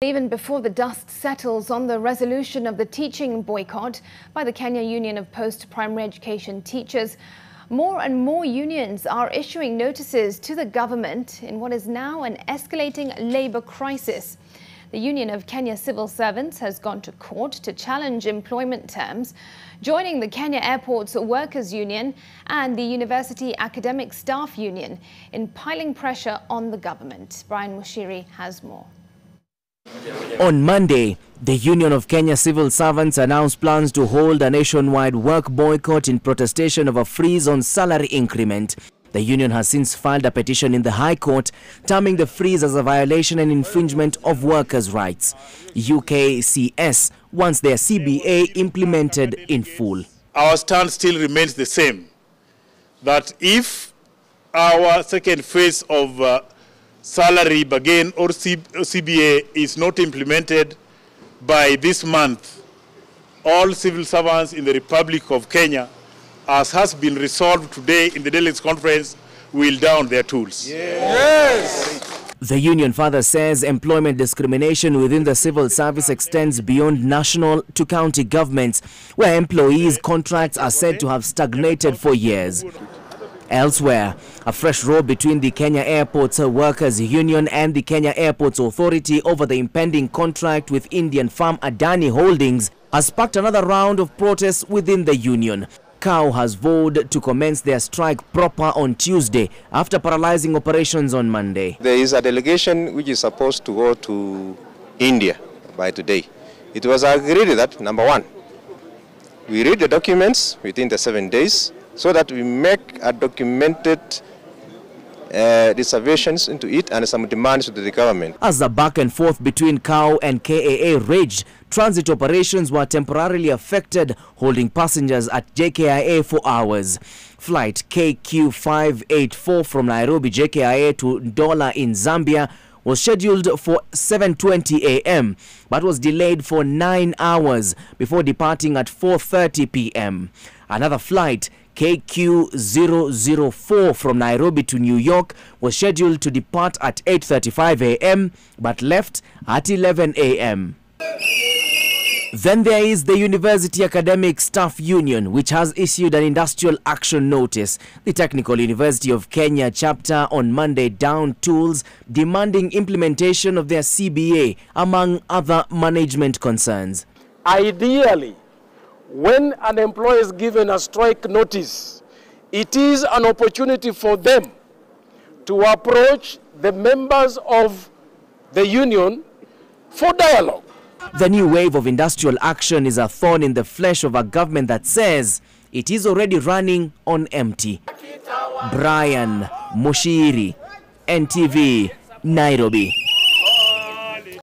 Even before the dust settles on the resolution of the teaching boycott by the Kenya Union of Post-Primary Education Teachers, more and more unions are issuing notices to the government in what is now an escalating labour crisis. The Union of Kenya Civil Servants has gone to court to challenge employment terms, joining the Kenya Airports Workers Union and the University Academic Staff Union in piling pressure on the government. Brian Mushiri has more. On Monday, the Union of Kenya Civil Servants announced plans to hold a nationwide work boycott in protestation of a freeze on salary increment. The union has since filed a petition in the High Court, terming the freeze as a violation and infringement of workers' rights. UKCS wants their CBA implemented in full. Our stand still remains the same, that if our second phase of salary bargain or CBA is not implemented by this month, all civil servants in the Republic of Kenya, as has been resolved today in the delegates conference, will down their tools. Yes. The union further says employment discrimination within the civil service extends beyond national to county governments, where employees' contracts are said to have stagnated for years. Elsewhere, a fresh row between the Kenya Airports Workers Union and the Kenya Airports Authority over the impending contract with Indian firm Adani Holdings has sparked another round of protests within the union. KAU has vowed to commence their strike proper on Tuesday after paralyzing operations on Monday. There is a delegation which is supposed to go to India by today. It was agreed that, number one, we read the documents within the 7 days, so that we make a documented reservations into it and some demands to the government. As the back and forth between KAU and KAA raged, transit operations were temporarily affected, holding passengers at JKIA for hours. Flight KQ584 from Nairobi JKIA to Ndola in Zambia was scheduled for 7:20 a.m. but was delayed for 9 hours before departing at 4:30 p.m. Another flight, KQ004 from Nairobi to New York, was scheduled to depart at 8:35 a.m. but left at 11 a.m. Then there is the University Academic Staff Union, which has issued an industrial action notice. The Technical University of Kenya chapter on Monday downed tools, demanding implementation of their CBA, among other management concerns. Ideally, when an employer is given a strike notice, it is an opportunity for them to approach the members of the union for dialogue. The new wave of industrial action is a thorn in the flesh of a government that says it is already running on empty. Brian Mushiri, NTV, Nairobi.